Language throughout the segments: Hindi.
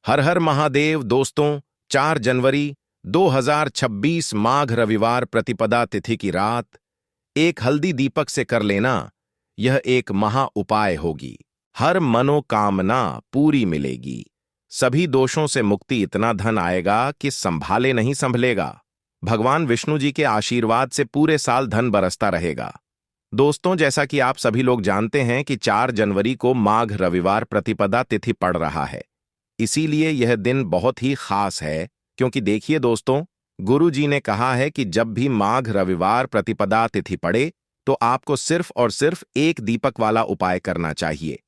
हर हर महादेव दोस्तों। 4 जनवरी 2026 माघ रविवार प्रतिपदा तिथि की रात एक हल्दी दीपक से कर लेना, यह एक महा उपाय होगी। हर मनोकामना पूरी मिलेगी। सभी दोषों से मुक्ति, इतना धन आएगा कि संभाले नहीं संभलेगा। भगवान विष्णु जी के आशीर्वाद से पूरे साल धन बरसता रहेगा। दोस्तों, जैसा कि आप सभी लोग जानते हैं कि 4 जनवरी को माघ रविवार प्रतिपदा तिथि पड़ रहा है। इसीलिए यह दिन बहुत ही खास है, क्योंकि देखिए दोस्तों, गुरु जी ने कहा है कि जब भी माघ रविवार प्रतिपदा तिथि पड़े तो आपको सिर्फ और सिर्फ एक दीपक वाला उपाय करना चाहिए।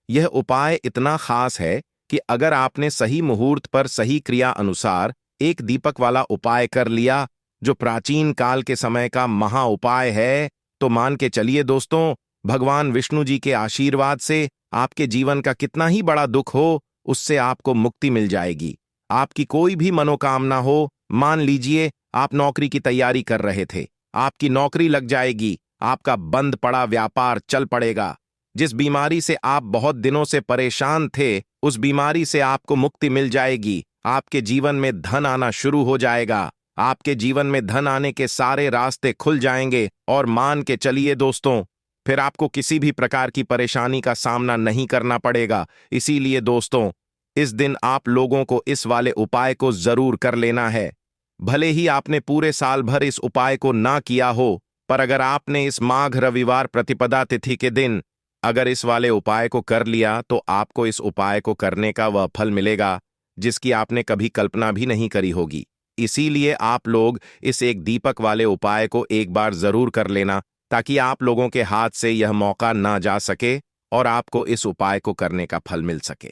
यह उपाय इतना खास है कि अगर आपने सही मुहूर्त पर सही क्रिया अनुसार एक दीपक वाला उपाय कर लिया, जो प्राचीन काल के समय का महा उपाय है, तो मान के चलिए दोस्तों, भगवान विष्णु जी के आशीर्वाद से आपके जीवन का कितना ही बड़ा दुख हो, उससे आपको मुक्ति मिल जाएगी। आपकी कोई भी मनोकामना हो, मान लीजिए आप नौकरी की तैयारी कर रहे थे, आपकी नौकरी लग जाएगी, आपका बंद पड़ा व्यापार चल पड़ेगा। जिस बीमारी से आप बहुत दिनों से परेशान थे, उस बीमारी से आपको मुक्ति मिल जाएगी। आपके जीवन में धन आना शुरू हो जाएगा। आपके जीवन में धन आने के सारे रास्ते खुल जाएंगे और मान के चलिए दोस्तों, फिर आपको किसी भी प्रकार की परेशानी का सामना नहीं करना पड़ेगा। इसीलिए दोस्तों, इस दिन आप लोगों को इस वाले उपाय को जरूर कर लेना है। भले ही आपने पूरे साल भर इस उपाय को ना किया हो, पर अगर आपने इस माघ रविवार प्रतिपदा तिथि के दिन अगर इस वाले उपाय को कर लिया, तो आपको इस उपाय को करने का वह फल मिलेगा जिसकी आपने कभी कल्पना भी नहीं करी होगी। इसीलिए आप लोग इस एक दीपक वाले उपाय को एक बार जरूर कर लेना, ताकि आप लोगों के हाथ से यह मौका ना जा सके और आपको इस उपाय को करने का फल मिल सके।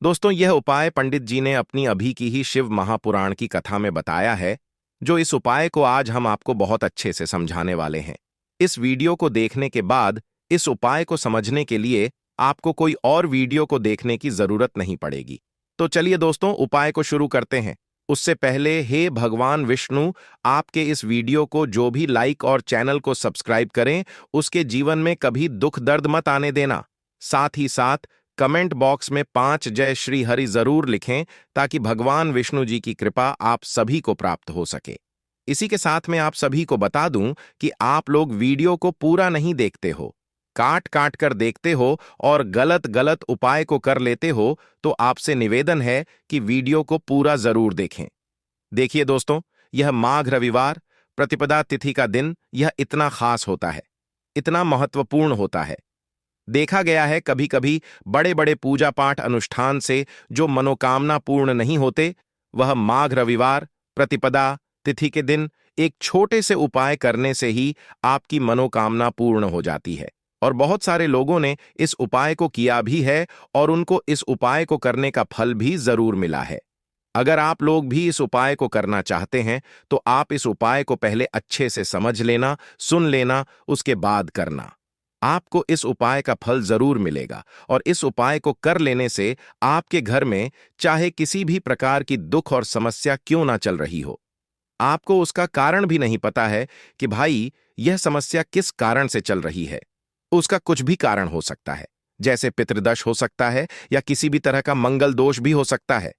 दोस्तों, यह उपाय पंडित जी ने अपनी अभी की ही शिव महापुराण की कथा में बताया है, जो इस उपाय को आज हम आपको बहुत अच्छे से समझाने वाले हैं। इस वीडियो को देखने के बाद इस उपाय को समझने के लिए आपको कोई और वीडियो को देखने की जरूरत नहीं पड़ेगी। तो चलिए दोस्तों, उपाय को शुरू करते हैं। उससे पहले, हे भगवान विष्णु, आपके इस वीडियो को जो भी लाइक और चैनल को सब्सक्राइब करें, उसके जीवन में कभी दुख दर्द मत आने देना। साथ ही साथ कमेंट बॉक्स में 5 जय श्री हरि जरूर लिखें, ताकि भगवान विष्णु जी की कृपा आप सभी को प्राप्त हो सके। इसी के साथ में आप सभी को बता दूं कि आप लोग वीडियो को पूरा नहीं देखते हो, काट काट कर देखते हो और गलत गलत उपाय को कर लेते हो, तो आपसे निवेदन है कि वीडियो को पूरा जरूर देखें। देखिए दोस्तों, यह माघ रविवार प्रतिपदा तिथि का दिन यह इतना खास होता है, इतना महत्वपूर्ण होता है। देखा गया है कभी कभी बड़े बड़े पूजा पाठ अनुष्ठान से जो मनोकामना पूर्ण नहीं होते, वह माघ रविवार प्रतिपदा तिथि के दिन एक छोटे से उपाय करने से ही आपकी मनोकामना पूर्ण हो जाती है। और बहुत सारे लोगों ने इस उपाय को किया भी है और उनको इस उपाय को करने का फल भी जरूर मिला है। अगर आप लोग भी इस उपाय को करना चाहते हैं, तो आप इस उपाय को पहले अच्छे से समझ लेना, सुन लेना, उसके बाद करना। आपको इस उपाय का फल जरूर मिलेगा और इस उपाय को कर लेने से आपके घर में चाहे किसी भी प्रकार की दुख और समस्या क्यों ना चल रही हो, आपको उसका कारण भी नहीं पता है कि भाई यह समस्या किस कारण से चल रही है। उसका कुछ भी कारण हो सकता है, जैसे पितृदोष हो सकता है या किसी भी तरह का मंगल दोष भी हो सकता है।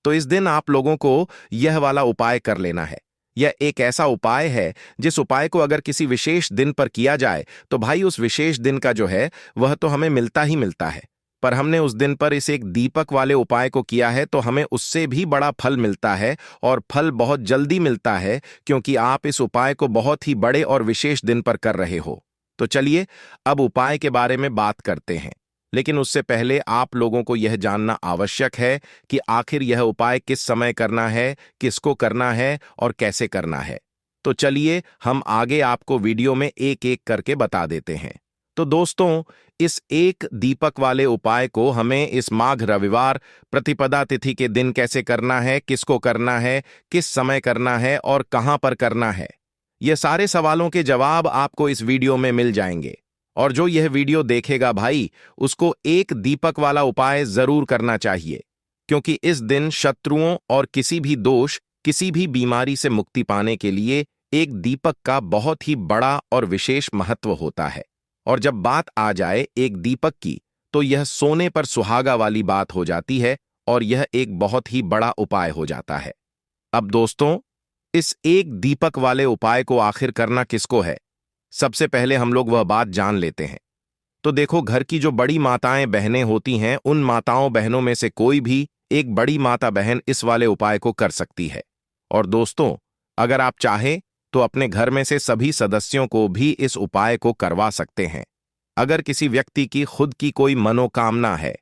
तो इस दिन आप लोगों को यह वाला उपाय कर लेना है। यह एक ऐसा उपाय है जिस उपाय को अगर किसी विशेष दिन पर किया जाए, तो भाई उस विशेष दिन का जो है वह तो हमें मिलता ही मिलता है, पर हमने उस दिन पर इस एक दीपक वाले उपाय को किया है तो हमें उससे भी बड़ा फल मिलता है, और फल बहुत जल्दी मिलता है, क्योंकि आप इस उपाय को बहुत ही बड़े और विशेष दिन पर कर रहे हो। तो चलिए अब उपाय के बारे में बात करते हैं, लेकिन उससे पहले आप लोगों को यह जानना आवश्यक है कि आखिर यह उपाय किस समय करना है, किसको करना है और कैसे करना है। तो चलिए हम आगे आपको वीडियो में एक एक करके बता देते हैं। तो दोस्तों, इस एक दीपक वाले उपाय को हमें इस माघ रविवार प्रतिपदा तिथि के दिन कैसे करना है, किसको करना है, किस समय करना है और कहां पर करना है, ये सारे सवालों के जवाब आपको इस वीडियो में मिल जाएंगे। और जो यह वीडियो देखेगा भाई, उसको एक दीपक वाला उपाय जरूर करना चाहिए, क्योंकि इस दिन शत्रुओं और किसी भी दोष, किसी भी बीमारी से मुक्ति पाने के लिए एक दीपक का बहुत ही बड़ा और विशेष महत्व होता है। और जब बात आ जाए एक दीपक की, तो यह सोने पर सुहागा वाली बात हो जाती है और यह एक बहुत ही बड़ा उपाय हो जाता है। अब दोस्तों, इस एक दीपक वाले उपाय को आखिर करना किसको है? सबसे पहले हम लोग वह बात जान लेते हैं। तो देखो, घर की जो बड़ी माताएं बहनें होती हैं, उन माताओं बहनों में से कोई भी एक बड़ी माता बहन इस वाले उपाय को कर सकती है। और दोस्तों, अगर आप चाहे तो अपने घर में से सभी सदस्यों को भी इस उपाय को करवा सकते हैं। अगर किसी व्यक्ति की खुद की कोई मनोकामना है,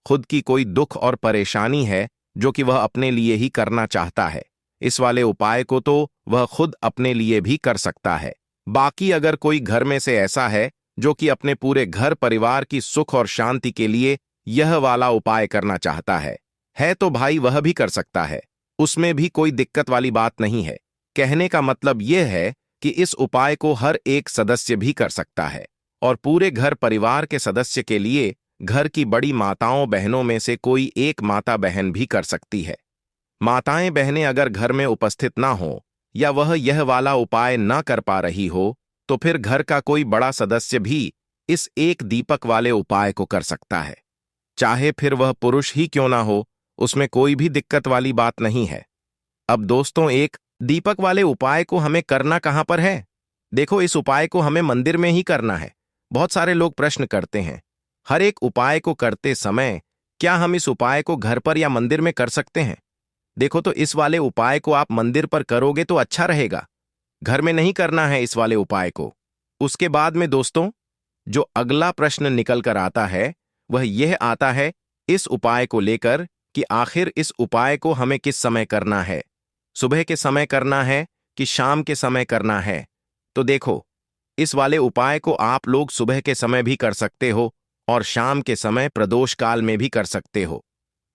खुद की कोई दुख और परेशानी है जो कि वह अपने लिए ही करना चाहता है, इस वाले उपाय को तो वह खुद अपने लिए भी कर सकता है। बाकी अगर कोई घर में से ऐसा है जो कि अपने पूरे घर परिवार की सुख और शांति के लिए यह वाला उपाय करना चाहता है तो भाई वह भी कर सकता है। उसमें भी कोई दिक्कत वाली बात नहीं है। कहने का मतलब यह है कि इस उपाय को हर एक सदस्य भी कर सकता है और पूरे घर परिवार के सदस्य के लिए घर की बड़ी माताओं बहनों में से कोई एक माता बहन भी कर सकती है। माताएं बहनें अगर घर में उपस्थित ना हो या वह यह वाला उपाय ना कर पा रही हो, तो फिर घर का कोई बड़ा सदस्य भी इस एक दीपक वाले उपाय को कर सकता है। चाहे फिर वह पुरुष ही क्यों ना हो, उसमें कोई भी दिक्कत वाली बात नहीं है। अब दोस्तों, एक दीपक वाले उपाय को हमें करना कहां पर है? देखो, इस उपाय को हमें मंदिर में ही करना है। बहुत सारे लोग प्रश्न करते हैं, हर एक उपाय को करते समय क्या हम इस उपाय को घर पर या मंदिर में कर सकते हैं? देखो, तो इस वाले उपाय को आप मंदिर पर करोगे तो अच्छा रहेगा। घर में नहीं करना है इस वाले उपाय को। उसके बाद में दोस्तों, जो अगला प्रश्न निकल कर आता है वह यह आता है इस उपाय को लेकर कि आखिर इस उपाय को हमें किस समय करना है? सुबह के समय करना है कि शाम के समय करना है? तो देखो, इस वाले उपाय को आप लोग सुबह के समय भी कर सकते हो और शाम के समय प्रदोष काल में भी कर सकते हो।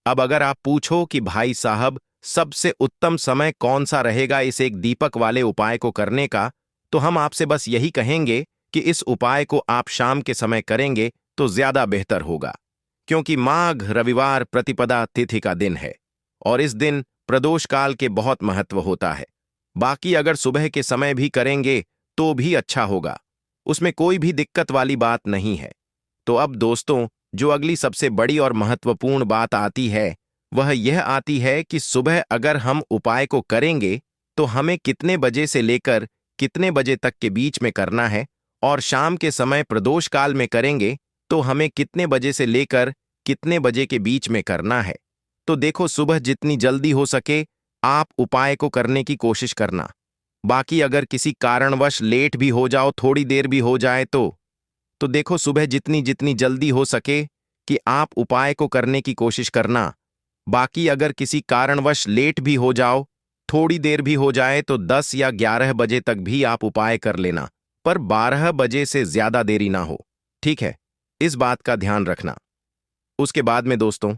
अब अगर आप पूछो कि भाई साहब, सबसे उत्तम समय कौन सा रहेगा इस एक दीपक वाले उपाय को करने का, तो हम आपसे बस यही कहेंगे कि इस उपाय को आप शाम के समय करेंगे तो ज्यादा बेहतर होगा, क्योंकि माघ रविवार प्रतिपदा तिथि का दिन है और इस दिन प्रदोष काल के बहुत महत्व होता है। बाकी अगर सुबह के समय भी करेंगे तो भी अच्छा होगा, उसमें कोई भी दिक्कत वाली बात नहीं है। तो अब दोस्तों, जो अगली सबसे बड़ी और महत्वपूर्ण बात आती है वह यह आती है कि सुबह अगर हम उपाय को करेंगे तो हमें कितने बजे से लेकर कितने बजे तक के बीच में करना है, और शाम के समय प्रदोष काल में करेंगे तो हमें कितने बजे से लेकर कितने बजे के बीच में करना है। तो देखो, सुबह जितनी जल्दी हो सके आप उपाय को करने की कोशिश करना। बाकी अगर किसी कारणवश लेट भी हो जाओ, थोड़ी देर भी हो जाए तो देखो, सुबह जितनी जितनी जल्दी हो सके कि आप उपाय को करने की कोशिश करना। बाकी अगर किसी कारणवश लेट भी हो जाओ, थोड़ी देर भी हो जाए, तो 10 या 11 बजे तक भी आप उपाय कर लेना, पर 12 बजे से ज्यादा देरी ना हो। ठीक है, इस बात का ध्यान रखना। उसके बाद में दोस्तों,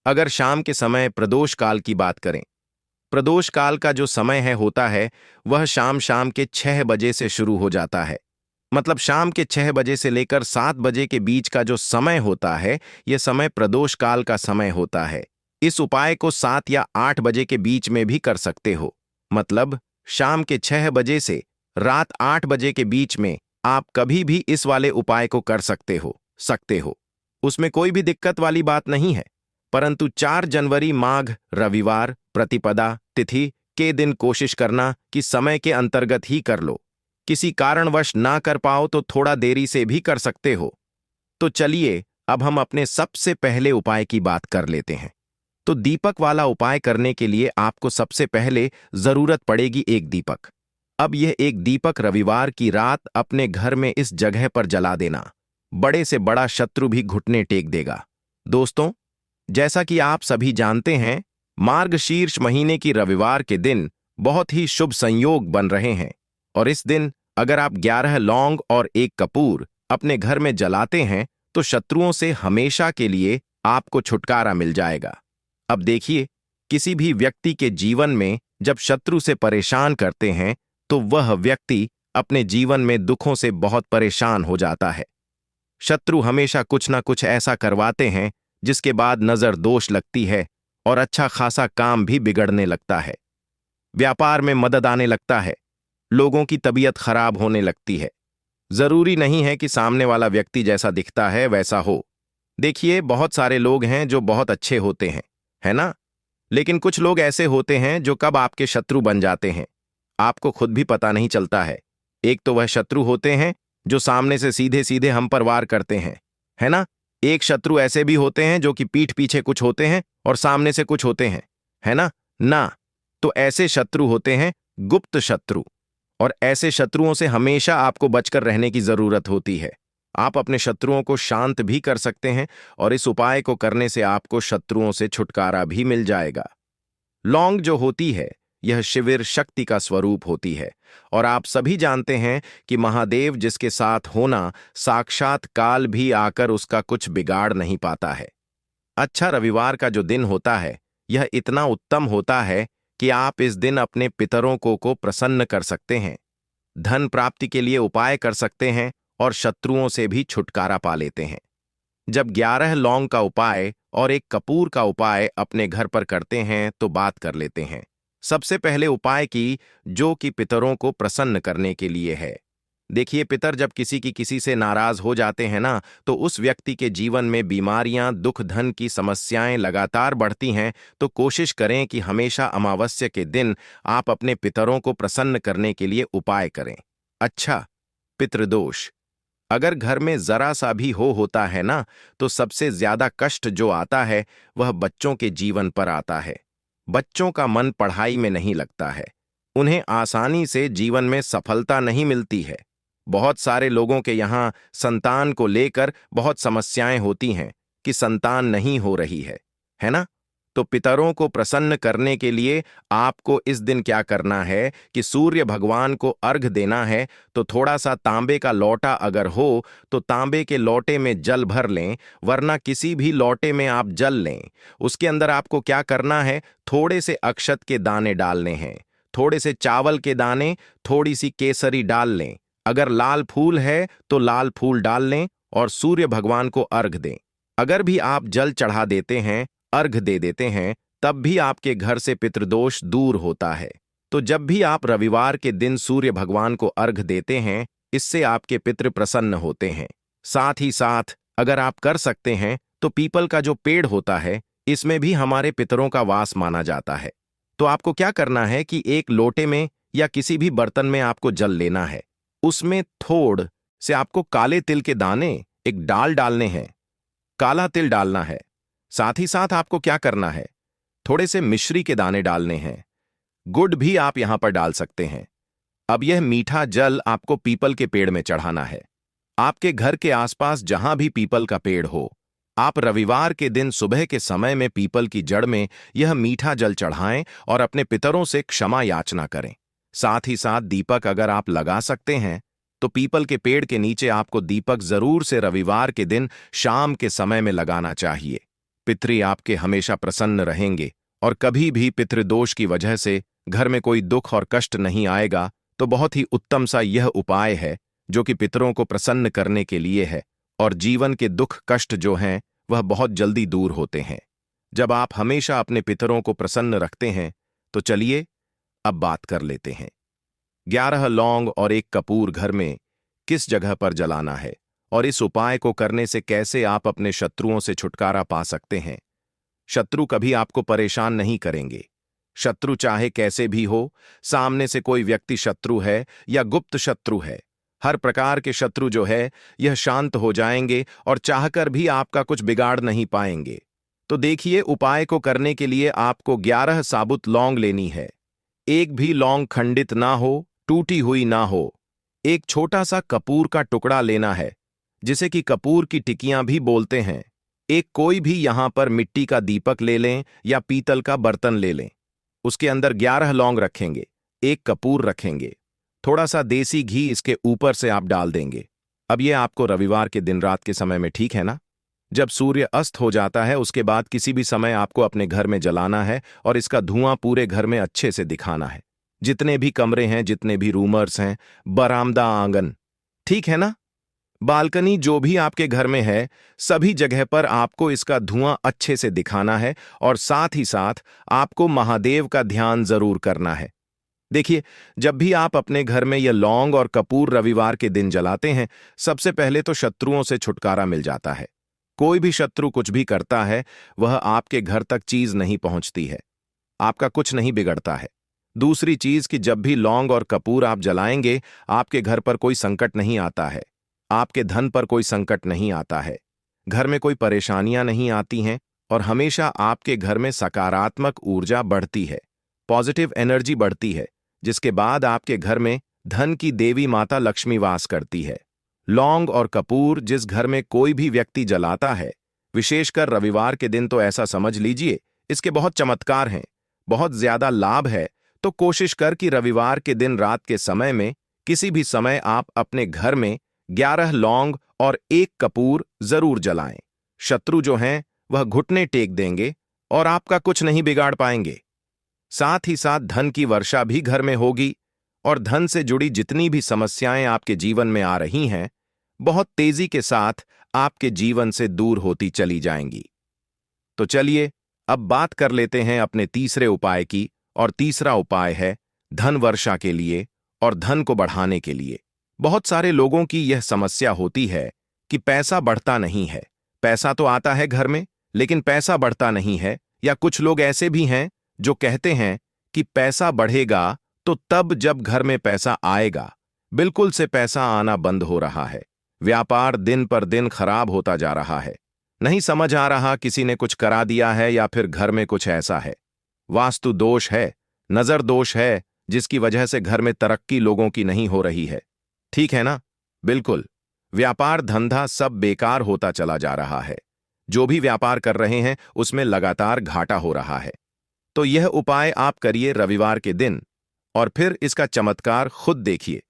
अगर शाम के समय प्रदोष काल की बात करें, प्रदोष काल का जो समय होता है वह शाम के 6 बजे से शुरू हो जाता है। मतलब शाम के 6 बजे से लेकर 7 बजे के बीच का जो समय होता है, यह समय प्रदोष काल का समय होता है। इस उपाय को 7 या 8 बजे के बीच में भी कर सकते हो। मतलब शाम के 6 बजे से रात 8 बजे के बीच में आप कभी भी इस वाले उपाय को कर सकते हो। उसमें कोई भी दिक्कत वाली बात नहीं है। परंतु 4 जनवरी माघ रविवार प्रतिपदा तिथि के दिन कोशिश करना कि समय के अंतर्गत ही कर लो। किसी कारणवश ना कर पाओ तो थोड़ा देरी से भी कर सकते हो। तो चलिए, अब हम अपने सबसे पहले उपाय की बात कर लेते हैं। तो दीपक वाला उपाय करने के लिए आपको सबसे पहले जरूरत पड़ेगी एक दीपक। अब यह एक दीपक रविवार की रात अपने घर में इस जगह पर जला देना। बड़े से बड़ा शत्रु भी घुटने टेक देगा। दोस्तों, जैसा कि आप सभी जानते हैं, मार्गशीर्ष महीने की रविवार के दिन बहुत ही शुभ संयोग बन रहे हैं और इस दिन अगर आप 11 लौंग और 1 कपूर अपने घर में जलाते हैं तो शत्रुओं से हमेशा के लिए आपको छुटकारा मिल जाएगा। अब देखिए, किसी भी व्यक्ति के जीवन में जब शत्रु से परेशान करते हैं तो वह व्यक्ति अपने जीवन में दुखों से बहुत परेशान हो जाता है। शत्रु हमेशा कुछ ना कुछ ऐसा करवाते हैं जिसके बाद नजर दोष लगती है और अच्छा खासा काम भी बिगड़ने लगता है। व्यापार में मदद आने लगता है, लोगों की तबीयत खराब होने लगती है। जरूरी नहीं है कि सामने वाला व्यक्ति जैसा दिखता है वैसा हो। देखिए, बहुत सारे लोग हैं जो बहुत अच्छे होते हैं, है ना? लेकिन कुछ लोग ऐसे होते हैं जो कब आपके शत्रु बन जाते हैं, आपको खुद भी पता नहीं चलता है। एक तो वह शत्रु होते हैं जो सामने से सीधे सीधे हम पर वार करते हैं, है ना? एक शत्रु ऐसे भी होते हैं जो कि पीठ पीछे कुछ होते हैं और सामने से कुछ होते हैं, है ना? ना, तो ऐसे शत्रु होते हैं गुप्त शत्रु। और ऐसे शत्रुओं से हमेशा आपको बचकर रहने की जरूरत होती है। आप अपने शत्रुओं को शांत भी कर सकते हैं और इस उपाय को करने से आपको शत्रुओं से छुटकारा भी मिल जाएगा। लौंग जो होती है, यह शिविर शक्ति का स्वरूप होती है और आप सभी जानते हैं कि महादेव जिसके साथ होना, साक्षात काल भी आकर उसका कुछ बिगाड़ नहीं पाता है। अच्छा, रविवार का जो दिन होता है, यह इतना उत्तम होता है कि आप इस दिन अपने पितरों को प्रसन्न कर सकते हैं, धन प्राप्ति के लिए उपाय कर सकते हैं और शत्रुओं से भी छुटकारा पा लेते हैं। जब 11 लौंग का उपाय और एक कपूर का उपाय अपने घर पर करते हैं तो बात कर लेते हैं। सबसे पहले उपाय की, जो कि पितरों को प्रसन्न करने के लिए है। देखिए, पितर जब किसी से नाराज हो जाते हैं ना, तो उस व्यक्ति के जीवन में बीमारियां, दुख, धन की समस्याएं लगातार बढ़ती हैं। तो कोशिश करें कि हमेशा अमावस्या के दिन आप अपने पितरों को प्रसन्न करने के लिए उपाय करें। अच्छा, पितृदोष अगर घर में जरा सा भी होता है ना, तो सबसे ज्यादा कष्ट जो आता है वह बच्चों के जीवन पर आता है। बच्चों का मन पढ़ाई में नहीं लगता है, उन्हें आसानी से जीवन में सफलता नहीं मिलती है। बहुत सारे लोगों के यहाँ संतान को लेकर बहुत समस्याएं होती हैं कि संतान नहीं हो रही है ना? तो पितरों को प्रसन्न करने के लिए आपको इस दिन क्या करना है कि सूर्य भगवान को अर्घ देना है। तो थोड़ा सा तांबे का लोटा अगर हो तो तांबे के लोटे में जल भर लें, वरना किसी भी लोटे में आप जल लें। उसके अंदर आपको क्या करना है, थोड़े से अक्षत के दाने डालने हैं, थोड़े से चावल के दाने, थोड़ी सी केसरी डाल लें। अगर लाल फूल है तो लाल फूल डाल लें और सूर्य भगवान को अर्घ दें। अगर भी आप जल चढ़ा देते हैं, अर्घ दे देते हैं, तब भी आपके घर से पितृदोष दूर होता है। तो जब भी आप रविवार के दिन सूर्य भगवान को अर्घ देते हैं, इससे आपके पितृ प्रसन्न होते हैं। साथ ही साथ अगर आप कर सकते हैं तो पीपल का जो पेड़ होता है, इसमें भी हमारे पितरों का वास माना जाता है। तो आपको क्या करना है कि एक लोटे में या किसी भी बर्तन में आपको जल लेना है, उसमें थोड़ से आपको काले तिल के दाने, एक डाल डालने हैं, काला तिल डालना है। साथ ही साथ आपको क्या करना है, थोड़े से मिश्री के दाने डालने हैं, गुड़ भी आप यहां पर डाल सकते हैं। अब यह मीठा जल आपको पीपल के पेड़ में चढ़ाना है। आपके घर के आसपास जहां भी पीपल का पेड़ हो, आप रविवार के दिन सुबह के समय में पीपल की जड़ में यह मीठा जल चढ़ाएं और अपने पितरों से क्षमा याचना करें। साथ ही साथ दीपक अगर आप लगा सकते हैं तो पीपल के पेड़ के नीचे आपको दीपक जरूर से रविवार के दिन शाम के समय में लगाना चाहिए। पितृ आपके हमेशा प्रसन्न रहेंगे और कभी भी पितृदोष की वजह से घर में कोई दुख और कष्ट नहीं आएगा। तो बहुत ही उत्तम सा यह उपाय है जो कि पितरों को प्रसन्न करने के लिए है और जीवन के दुख कष्ट जो हैं वह बहुत जल्दी दूर होते हैं जब आप हमेशा अपने पितरों को प्रसन्न रखते हैं। तो चलिए अब बात कर लेते हैं, 11 लौंग और एक कपूर घर में किस जगह पर जलाना है और इस उपाय को करने से कैसे आप अपने शत्रुओं से छुटकारा पा सकते हैं। शत्रु कभी आपको परेशान नहीं करेंगे। शत्रु चाहे कैसे भी हो, सामने से कोई व्यक्ति शत्रु है या गुप्त शत्रु है, हर प्रकार के शत्रु जो है यह शांत हो जाएंगे और चाहकर भी आपका कुछ बिगाड़ नहीं पाएंगे। तो देखिए, उपाय को करने के लिए आपको 11 साबुत लौंग लेनी है। एक भी लौंग खंडित ना हो, टूटी हुई ना हो। एक छोटा सा कपूर का टुकड़ा लेना है, जिसे कि कपूर की टिकियां भी बोलते हैं। एक कोई भी यहां पर मिट्टी का दीपक ले लें या पीतल का बर्तन ले लें। उसके अंदर 11 लौंग रखेंगे, एक कपूर रखेंगे, थोड़ा सा देसी घी इसके ऊपर से आप डाल देंगे। अब यह आपको रविवार के दिन रात के समय में, ठीक है ना? जब सूर्य अस्त हो जाता है उसके बाद किसी भी समय आपको अपने घर में जलाना है और इसका धुआं पूरे घर में अच्छे से दिखाना है। जितने भी कमरे हैं, जितने भी रूमर्स हैं, बरामदा, आंगन, ठीक है ना, बालकनी, जो भी आपके घर में है, सभी जगह पर आपको इसका धुआं अच्छे से दिखाना है और साथ ही साथ आपको महादेव का ध्यान जरूर करना है। देखिए, जब भी आप अपने घर में यह लौंग और कपूर रविवार के दिन जलाते हैं, सबसे पहले तो शत्रुओं से छुटकारा मिल जाता है। कोई भी शत्रु कुछ भी करता है, वह आपके घर तक चीज नहीं पहुंचती है, आपका कुछ नहीं बिगड़ता है। दूसरी चीज कि जब भी लौंग और कपूर आप जलाएंगे, आपके घर पर कोई संकट नहीं आता है, आपके धन पर कोई संकट नहीं आता है, घर में कोई परेशानियां नहीं आती हैं और हमेशा आपके घर में सकारात्मक ऊर्जा बढ़ती है, पॉजिटिव एनर्जी बढ़ती है, जिसके बाद आपके घर में धन की देवी माता लक्ष्मी वास करती है। लौंग और कपूर जिस घर में कोई भी व्यक्ति जलाता है, विशेषकर रविवार के दिन, तो ऐसा समझ लीजिए इसके बहुत चमत्कार हैं, बहुत ज्यादा लाभ है। तो कोशिश कर कि रविवार के दिन रात के समय में किसी भी समय आप अपने घर में 11 लौंग और 1 कपूर जरूर जलाएं। शत्रु जो हैं वह घुटने टेक देंगे और आपका कुछ नहीं बिगाड़ पाएंगे। साथ ही साथ धन की वर्षा भी घर में होगी और धन से जुड़ी जितनी भी समस्याएं आपके जीवन में आ रही हैं, बहुत तेजी के साथ आपके जीवन से दूर होती चली जाएंगी। तो चलिए अब बात कर लेते हैं अपने तीसरे उपाय की, और तीसरा उपाय है धन वर्षा के लिए और धन को बढ़ाने के लिए। बहुत सारे लोगों की यह समस्या होती है कि पैसा बढ़ता नहीं है। पैसा तो आता है घर में, लेकिन पैसा बढ़ता नहीं है। या कुछ लोग ऐसे भी हैं जो कहते हैं कि पैसा बढ़ेगा तो तब जब घर में पैसा आएगा। बिल्कुल से पैसा आना बंद हो रहा है, व्यापार दिन पर दिन खराब होता जा रहा है। नहीं समझ आ रहा किसी ने कुछ करा दिया है या फिर घर में कुछ ऐसा है, वास्तु दोष है, नजर दोष है, जिसकी वजह से घर में तरक्की लोगों की नहीं हो रही है। ठीक है ना? बिल्कुल, व्यापार धंधा सब बेकार होता चला जा रहा है। जो भी व्यापार कर रहे हैं उसमें लगातार घाटा हो रहा है। तो यह उपाय आप करिए रविवार के दिन और फिर इसका चमत्कार खुद देखिए।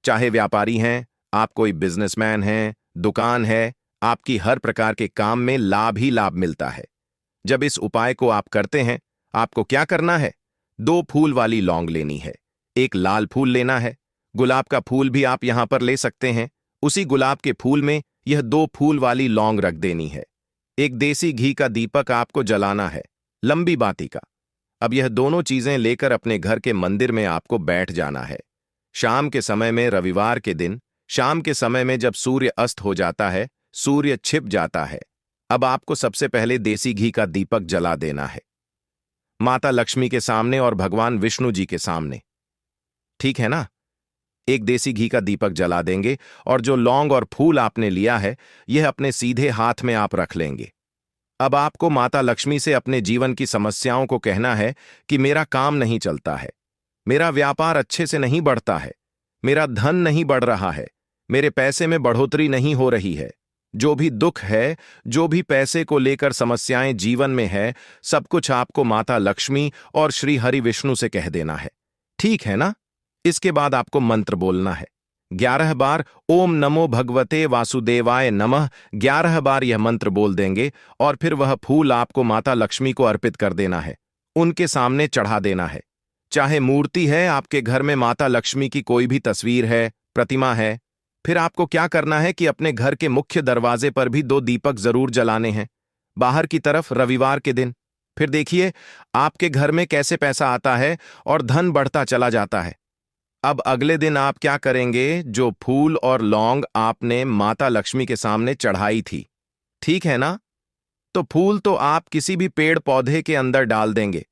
चाहे व्यापारी हैं, आप कोई बिजनेसमैन हैं, दुकान है, आपकी हर प्रकार के काम में लाभ ही लाभ मिलता है। जब इस उपाय को आप करते हैं, आपको क्या करना है? 2 फूल वाली लौंग लेनी है, 1 लाल फूल लेना है, गुलाब का फूल भी आप यहां पर ले सकते हैं। उसी गुलाब के फूल में यह 2 फूल वाली लौंग रख देनी है। 1 देसी घी का दीपक आपको जलाना है, लंबी बाती का। अब यह दोनों चीजें लेकर अपने घर के मंदिर में आपको बैठ जाना है। शाम के समय में, रविवार के दिन शाम के समय में जब सूर्य अस्त हो जाता है, सूर्य छिप जाता है, अब आपको सबसे पहले देसी घी का दीपक जला देना है, माता लक्ष्मी के सामने और भगवान विष्णु जी के सामने। ठीक है ना? 1 देसी घी का दीपक जला देंगे और जो लौंग और फूल आपने लिया है, यह अपने सीधे हाथ में आप रख लेंगे। अब आपको माता लक्ष्मी से अपने जीवन की समस्याओं को कहना है कि मेरा काम नहीं चलता है, मेरा व्यापार अच्छे से नहीं बढ़ता है, मेरा धन नहीं बढ़ रहा है, मेरे पैसे में बढ़ोतरी नहीं हो रही है। जो भी दुख है, जो भी पैसे को लेकर समस्याएं जीवन में है, सब कुछ आपको माता लक्ष्मी और श्री हरि विष्णु से कह देना है। ठीक है ना? इसके बाद आपको मंत्र बोलना है 11 बार, ओम नमो भगवते वासुदेवाय नमः। 11 बार यह मंत्र बोल देंगे और फिर वह फूल आपको माता लक्ष्मी को अर्पित कर देना है, उनके सामने चढ़ा देना है। चाहे मूर्ति है आपके घर में, माता लक्ष्मी की कोई भी तस्वीर है, प्रतिमा है, फिर आपको क्या करना है कि अपने घर के मुख्य दरवाजे पर भी 2 दीपक जरूर जलाने हैं, बाहर की तरफ रविवार के दिन। फिर देखिए आपके घर में कैसे पैसा आता है और धन बढ़ता चला जाता है। अब अगले दिन आप क्या करेंगे? जो फूल और लौंग आपने माता लक्ष्मी के सामने चढ़ाई थी, ठीक है ना, तो फूल तो आप किसी भी पेड़ पौधे के अंदर डाल देंगे।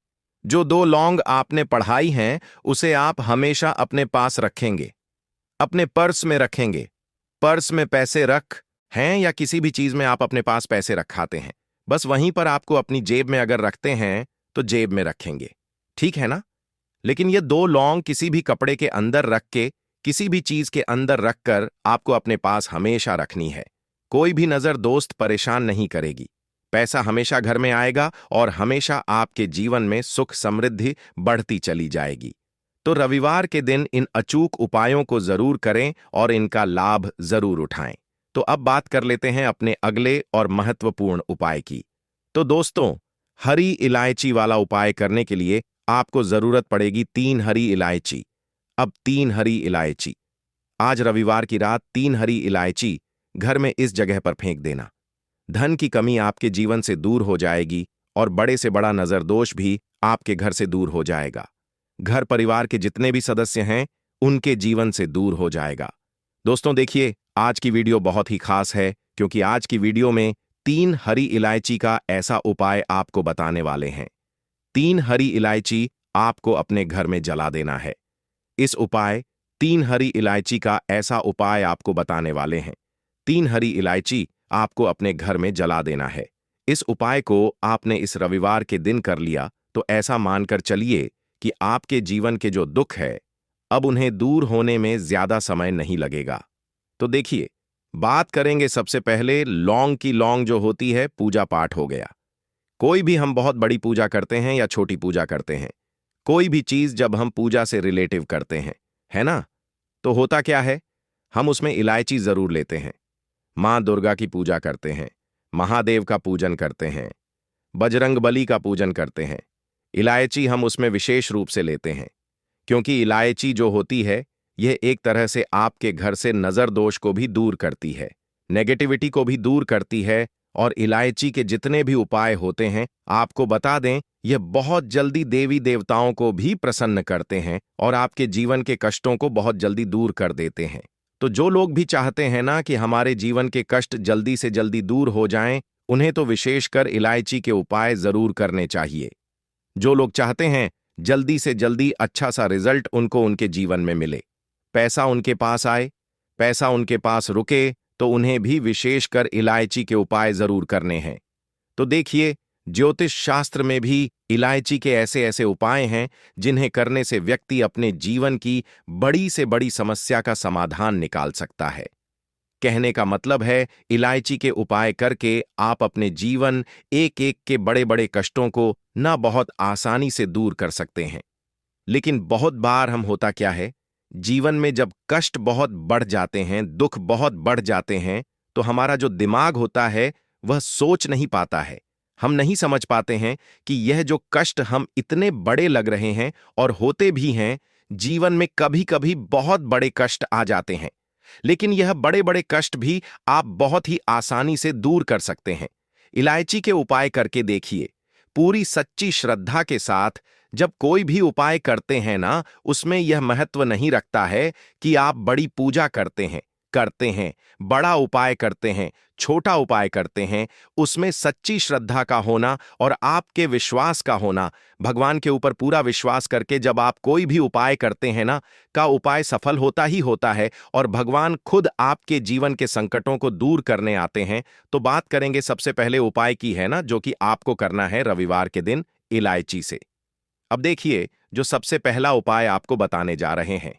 जो 2 लौंग आपने पढ़ाई हैं उसे आप हमेशा अपने पास रखेंगे, अपने पर्स में रखेंगे। पर्स में पैसे रख हैं या किसी भी चीज में आप अपने पास पैसे रखाते हैं, बस वहीं पर आपको अपनी जेब में अगर रखते हैं तो जेब में रखेंगे। ठीक है ना? लेकिन ये 2 लौंग किसी भी कपड़े के अंदर रख के, किसी भी चीज के अंदर रखकर आपको अपने पास हमेशा रखनी है। कोई भी नजर दोस्त परेशान नहीं करेगी। पैसा हमेशा घर में आएगा और हमेशा आपके जीवन में सुख समृद्धि बढ़ती चली जाएगी। तो रविवार के दिन इन अचूक उपायों को जरूर करें और इनका लाभ जरूर उठाएं। तो अब बात कर लेते हैं अपने अगले और महत्वपूर्ण उपाय की। तो दोस्तों, हरी इलायची वाला उपाय करने के लिए आपको जरूरत पड़ेगी 3 हरी इलायची। अब 3 हरी इलायची, आज रविवार की रात 3 हरी इलायची घर में इस जगह पर फेंक देना। धन की कमी आपके जीवन से दूर हो जाएगी और बड़े से बड़ा नजर दोष भी आपके घर से दूर हो जाएगा। घर परिवार के जितने भी सदस्य हैं उनके जीवन से दूर हो जाएगा। दोस्तों देखिए, आज की वीडियो बहुत ही खास है क्योंकि आज की वीडियो में 3 हरी इलायची का ऐसा उपाय आपको बताने वाले हैं। 3 हरी इलायची आपको अपने घर में जला देना है। इस उपाय 3 हरी इलायची का ऐसा उपाय आपको बताने वाले हैं। 3 हरी इलायची आपको अपने घर में जला देना है। इस उपाय को आपने इस रविवार के दिन कर लिया तो ऐसा मानकर चलिए कि आपके जीवन के जो दुख है, अब उन्हें दूर होने में ज्यादा समय नहीं लगेगा। तो देखिए, बात करेंगे सबसे पहले लौंग की। लौंग जो होती है, पूजा पाठ हो गया। कोई भी हम बहुत बड़ी पूजा करते हैं या छोटी पूजा करते हैं, कोई भी चीज जब हम पूजा से रिलेटिव करते हैं, है ना, तो होता क्या है, हम उसमें इलायची जरूर लेते हैं। मां दुर्गा की पूजा करते हैं, महादेव का पूजन करते हैं, बजरंगबली का पूजन करते हैं। इलायची हम उसमें विशेष रूप से लेते हैं, क्योंकि इलायची जो होती है, यह एक तरह से आपके घर से नजर दोष को भी दूर करती है, नेगेटिविटी को भी दूर करती है। और इलायची के जितने भी उपाय होते हैं, आपको बता दें, यह बहुत जल्दी देवी देवताओं को भी प्रसन्न करते हैं और आपके जीवन के कष्टों को बहुत जल्दी दूर कर देते हैं। तो जो लोग भी चाहते हैं ना कि हमारे जीवन के कष्ट जल्दी से जल्दी दूर हो जाएं, उन्हें तो विशेषकर इलायची के उपाय जरूर करने चाहिए। जो लोग चाहते हैं जल्दी से जल्दी अच्छा सा रिजल्ट उनको उनके जीवन में मिले, पैसा उनके पास आए, पैसा उनके पास रुके, तो उन्हें भी विशेषकर इलायची के उपाय जरूर करने हैं। तो देखिए, ज्योतिष शास्त्र में भी इलायची के ऐसे ऐसे उपाय हैं जिन्हें करने से व्यक्ति अपने जीवन की बड़ी से बड़ी समस्या का समाधान निकाल सकता है। कहने का मतलब है, इलायची के उपाय करके आप अपने जीवन एक एक के बड़े बड़े कष्टों को ना बहुत आसानी से दूर कर सकते हैं। लेकिन बहुत बार हम होता क्या है, जीवन में जब कष्ट बहुत बढ़ जाते हैं, दुख बहुत बढ़ जाते हैं, तो हमारा जो दिमाग होता है वह सोच नहीं पाता है। हम नहीं समझ पाते हैं कि यह जो कष्ट हम इतने बड़े लग रहे हैं और होते भी हैं, जीवन में कभी कभी बहुत बड़े कष्ट आ जाते हैं। लेकिन यह बड़े बड़े कष्ट भी आप बहुत ही आसानी से दूर कर सकते हैं। इलायची के उपाय करके देखिए। पूरी सच्ची श्रद्धा के साथ जब कोई भी उपाय करते हैं ना, उसमें यह महत्व नहीं रखता है कि आप बड़ी पूजा करते हैं, बड़ा उपाय करते हैं, छोटा उपाय करते हैं। उसमें सच्ची श्रद्धा का होना और आपके विश्वास का होना, भगवान के ऊपर पूरा विश्वास करके जब आप कोई भी उपाय करते हैं ना, का उपाय सफल होता ही होता है और भगवान खुद आपके जीवन के संकटों को दूर करने आते हैं। तो बात करेंगे सबसे पहले उपाय की, है ना, जो कि आपको करना है रविवार के दिन इलायची से। अब देखिए, जो सबसे पहला उपाय आपको बताने जा रहे हैं,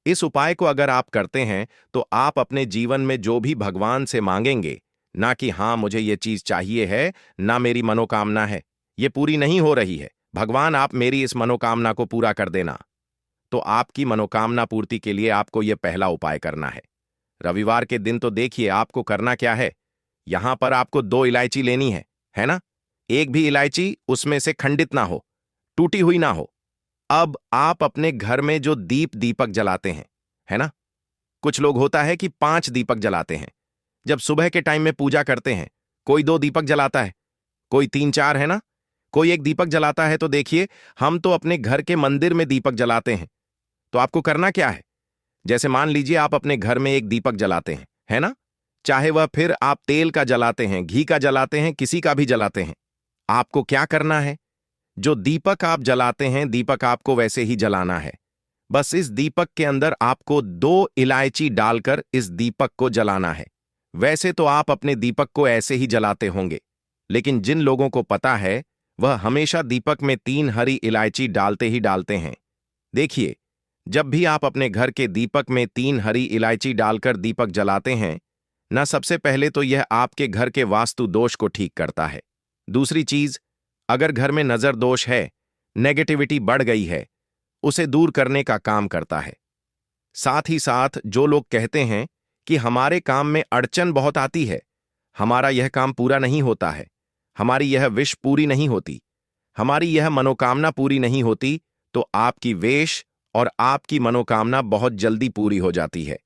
इस उपाय को अगर आप करते हैं तो आप अपने जीवन में जो भी भगवान से मांगेंगे, ना कि हाँ मुझे ये चीज चाहिए है, ना मेरी मनोकामना है, ये पूरी नहीं हो रही है, भगवान आप मेरी इस मनोकामना को पूरा कर देना, तो आपकी मनोकामना पूर्ति के लिए आपको यह पहला उपाय करना है। रविवार के दिन तो देखिए आपको करना क्या है। यहां पर आपको 2 इलायची लेनी है ना। एक भी इलायची उसमें से खंडित ना हो, टूटी हुई ना हो। अब आप अपने घर में जो दीपक जलाते हैं, है ना, कुछ लोग होता है कि 5 दीपक जलाते हैं। जब सुबह के टाइम में पूजा करते हैं, कोई 2 दीपक जलाता है, कोई 3-4, है ना, कोई 1 दीपक जलाता है। तो देखिए, हम तो अपने घर के मंदिर में दीपक जलाते हैं। तो आपको करना क्या है, जैसे मान लीजिए आप अपने घर में 1 दीपक जलाते हैं, है ना, चाहे वह फिर आप तेल का जलाते हैं, घी का जलाते हैं, किसी का भी जलाते हैं, आपको क्या करना है, जो दीपक आप जलाते हैं, दीपक आपको वैसे ही जलाना है। बस इस दीपक के अंदर आपको 2 इलायची डालकर इस दीपक को जलाना है। वैसे तो आप अपने दीपक को ऐसे ही जलाते होंगे, लेकिन जिन लोगों को पता है, वह हमेशा दीपक में 3 हरी इलायची डालते ही डालते हैं। देखिए, जब भी आप अपने घर के दीपक में 3 हरी इलायची डालकर दीपक जलाते हैं ना, सबसे पहले तो यह आपके घर के वास्तु दोष को ठीक करता है। दूसरी चीज, अगर घर में नजर दोष है, नेगेटिविटी बढ़ गई है, उसे दूर करने का काम करता है। साथ ही साथ जो लोग कहते हैं कि हमारे काम में अड़चन बहुत आती है, हमारा यह काम पूरा नहीं होता है, हमारी यह विश पूरी नहीं होती, हमारी यह मनोकामना पूरी नहीं होती, तो आपकी वेश और आपकी मनोकामना बहुत जल्दी पूरी हो जाती है।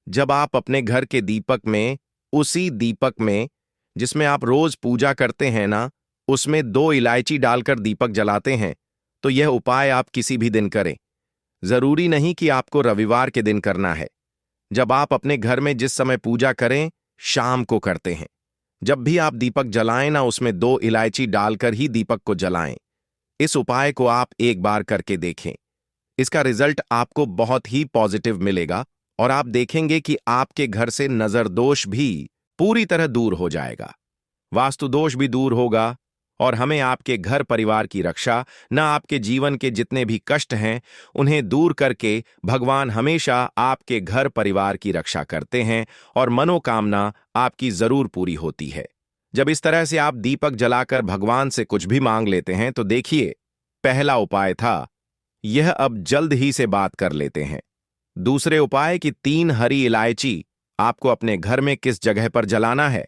जब आप अपने घर के दीपक में, उसी दीपक में जिसमें आप रोज पूजा करते हैं ना, उसमें 2 इलायची डालकर दीपक जलाते हैं, तो यह उपाय आप किसी भी दिन करें। जरूरी नहीं कि आपको रविवार के दिन करना है। जब आप अपने घर में जिस समय पूजा करें, शाम को करते हैं, जब भी आप दीपक जलाएं ना, उसमें 2 इलायची डालकर ही दीपक को जलाएं। इस उपाय को आप एक बार करके देखें। इसका रिजल्ट आपको बहुत ही पॉजिटिव मिलेगा और आप देखेंगे कि आपके घर से नजर दोष भी पूरी तरह दूर हो जाएगा, वास्तु दोष भी दूर होगा और हमें आपके घर परिवार की रक्षा, न आपके जीवन के जितने भी कष्ट हैं उन्हें दूर करके भगवान हमेशा आपके घर परिवार की रक्षा करते हैं और मनोकामना आपकी जरूर पूरी होती है। जब इस तरह से आप दीपक जलाकर भगवान से कुछ भी मांग लेते हैं तो देखिए, पहला उपाय था यह, अब जल्द ही से बात कर लेते हैं। दूसरे उपाय की 3 हरी इलायची आपको अपने घर में किस जगह पर जलाना है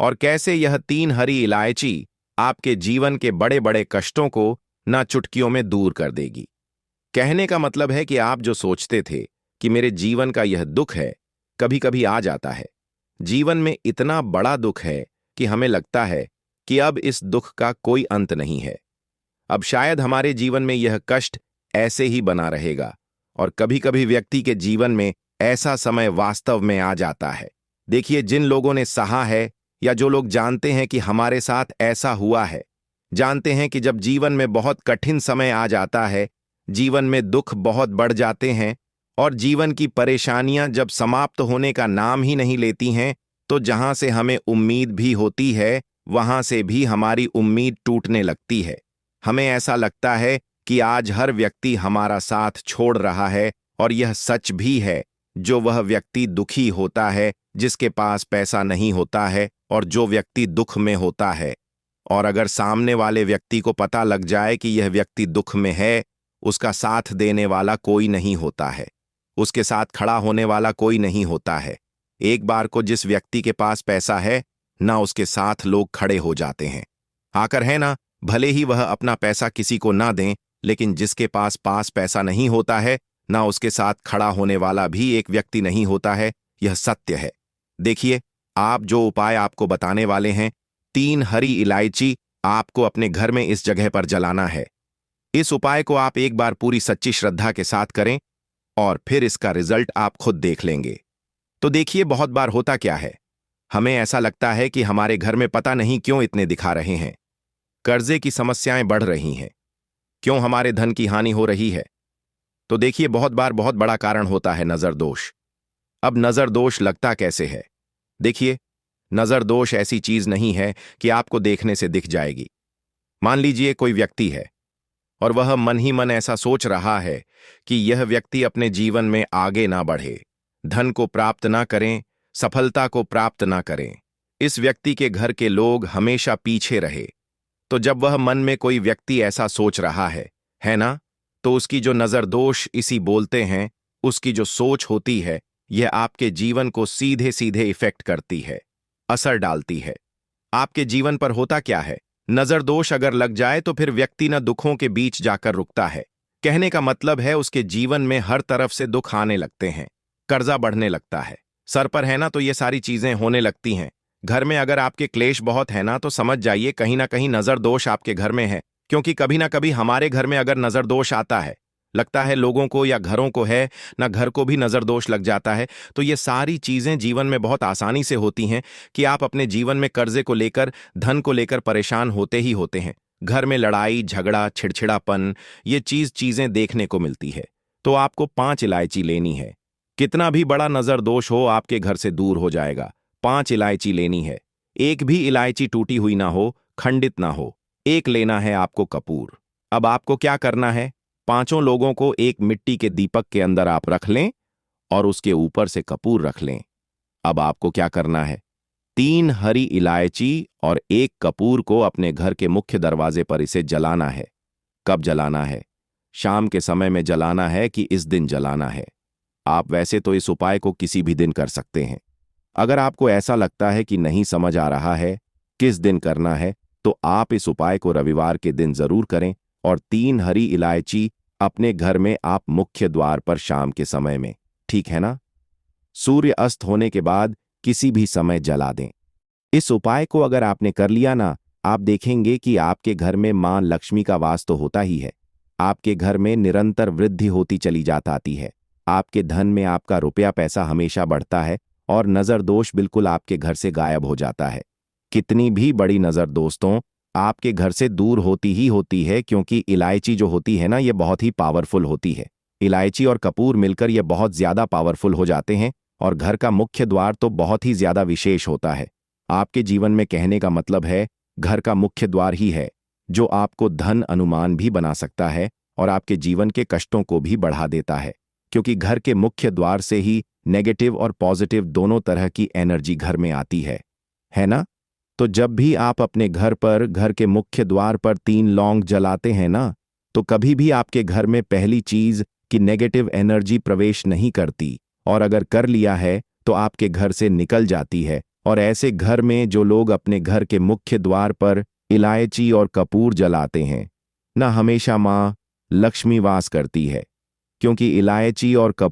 और कैसे यह 3 हरी इलायची आपके जीवन के बड़े बड़े कष्टों को ना चुटकियों में दूर कर देगी। कहने का मतलब है कि आप जो सोचते थे कि मेरे जीवन का यह दुख है, कभी कभी आ जाता है। जीवन में इतना बड़ा दुख है कि हमें लगता है कि अब इस दुख का कोई अंत नहीं है। अब शायद हमारे जीवन में यह कष्ट ऐसे ही बना रहेगा और कभी कभी व्यक्ति के जीवन में ऐसा समय वास्तव में आ जाता है। देखिए, जिन लोगों ने सहा है या जो लोग जानते हैं कि हमारे साथ ऐसा हुआ है, जानते हैं कि जब जीवन में बहुत कठिन समय आ जाता है, जीवन में दुख बहुत बढ़ जाते हैं और जीवन की परेशानियां जब समाप्त होने का नाम ही नहीं लेती हैं, तो जहां से हमें उम्मीद भी होती है वहां से भी हमारी उम्मीद टूटने लगती है। हमें ऐसा लगता है कि आज हर व्यक्ति हमारा साथ छोड़ रहा है और यह सच भी है। जो वह व्यक्ति दुखी होता है, जिसके पास पैसा नहीं होता है और जो व्यक्ति दुख में होता है, और अगर सामने वाले व्यक्ति को पता लग जाए कि यह व्यक्ति दुख में है, उसका साथ देने वाला कोई नहीं होता है, उसके साथ खड़ा होने वाला कोई नहीं होता है। एक बार को जिस व्यक्ति के पास पैसा है ना, उसके साथ लोग खड़े हो जाते हैं आकर, है ना। भले ही वह अपना पैसा किसी को ना दें, लेकिन जिसके पास पैसा नहीं होता है ना, उसके साथ खड़ा होने वाला भी एक व्यक्ति नहीं होता है। यह सत्य है। देखिए, आप जो उपाय आपको बताने वाले हैं, 3 हरी इलायची आपको अपने घर में इस जगह पर जलाना है। इस उपाय को आप एक बार पूरी सच्ची श्रद्धा के साथ करें और फिर इसका रिजल्ट आप खुद देख लेंगे। तो देखिए, बहुत बार होता क्या है, हमें ऐसा लगता है कि हमारे घर में पता नहीं क्यों इतने दिखा रहे हैं, कर्जे की समस्याएं बढ़ रही हैं, क्यों हमारे धन की हानि हो रही है। तो देखिए, बहुत बार बहुत बड़ा कारण होता है नजर दोष। अब नजर दोष लगता कैसे है? देखिए, नजर दोष ऐसी चीज नहीं है कि आपको देखने से दिख जाएगी। मान लीजिए कोई व्यक्ति है और वह मन ही मन ऐसा सोच रहा है कि यह व्यक्ति अपने जीवन में आगे ना बढ़े, धन को प्राप्त ना करें, सफलता को प्राप्त ना करें, इस व्यक्ति के घर के लोग हमेशा पीछे रहे। तो जब वह मन में कोई व्यक्ति ऐसा सोच रहा है ना, तो उसकी जो नजर दोष इसी बोलते हैं, उसकी जो सोच होती है, यह आपके जीवन को सीधे सीधे इफेक्ट करती है, असर डालती है। आपके जीवन पर होता क्या है, नजर दोष अगर लग जाए तो फिर व्यक्ति न दुखों के बीच जाकर रुकता है। कहने का मतलब है उसके जीवन में हर तरफ से दुख आने लगते हैं, कर्जा बढ़ने लगता है, सर पर है ना तो ये सारी चीजें होने लगती हैं। घर में अगर आपके क्लेश बहुत है ना, तो समझ जाइए कहीं ना कहीं नजर दोष आपके घर में है। क्योंकि कभी ना कभी हमारे घर में अगर नजर दोष आता है, लगता है लोगों को या घरों को है ना, घर को भी नजर दोष लग जाता है। तो ये सारी चीजें जीवन में बहुत आसानी से होती हैं कि आप अपने जीवन में कर्जे को लेकर, धन को लेकर परेशान होते ही होते हैं। घर में लड़ाई झगड़ा, छिड़छिड़ापन, ये चीजें देखने को मिलती है। तो आपको 5 इलायची लेनी है। कितना भी बड़ा नजर दोष हो, आपके घर से दूर हो जाएगा। 5 इलायची लेनी है। एक भी इलायची टूटी हुई ना हो, खंडित ना हो। एक लेना है आपको कपूर। अब आपको क्या करना है, 5 लोगों को एक मिट्टी के दीपक के अंदर आप रख लें और उसके ऊपर से कपूर रख लें। अब आपको क्या करना है, 3 हरी इलायची और एक कपूर को अपने घर के मुख्य दरवाजे पर इसे जलाना है। कब जलाना है? शाम के समय में जलाना है कि इस दिन जलाना है? आप वैसे तो इस उपाय को किसी भी दिन कर सकते हैं। अगर आपको ऐसा लगता है कि नहीं समझ आ रहा है किस दिन करना है, तो आप इस उपाय को रविवार के दिन जरूर करें और 3 हरी इलायची अपने घर में आप मुख्य द्वार पर शाम के समय में, ठीक है ना, सूर्य अस्त होने के बाद किसी भी समय जला दें। इस उपाय को अगर आपने कर लिया ना, आप देखेंगे कि आपके घर में मां लक्ष्मी का वास तो होता ही है, आपके घर में निरंतर वृद्धि होती चली जाती है। आपके धन में आपका रुपया पैसा हमेशा बढ़ता है और नजर दोष बिल्कुल आपके घर से गायब हो जाता है। कितनी भी बड़ी नज़र दोस्तों आपके घर से दूर होती ही होती है, क्योंकि इलायची जो होती है ना, ये बहुत ही पावरफुल होती है। इलायची और कपूर मिलकर ये बहुत ज़्यादा पावरफुल हो जाते हैं और घर का मुख्य द्वार तो बहुत ही ज़्यादा विशेष होता है। आपके जीवन में कहने का मतलब है घर का मुख्य द्वार ही है जो आपको धन अनुमान भी बना सकता है और आपके जीवन के कष्टों को भी बढ़ा देता है, क्योंकि घर के मुख्य द्वार से ही नेगेटिव और पॉजिटिव दोनों तरह की एनर्जी घर में आती है ना? तो जब भी आप अपने घर पर घर के मुख्य द्वार पर 3 लौंग जलाते हैं ना, तो कभी भी आपके घर में पहली चीज कि नेगेटिव एनर्जी प्रवेश नहीं करती, और अगर कर लिया है तो आपके घर से निकल जाती है। और ऐसे घर में जो लोग अपने घर के मुख्य द्वार पर इलायची और कपूर जलाते हैं ना, हमेशा माँ लक्ष्मी वास करती है, क्योंकि इलायची और कपूर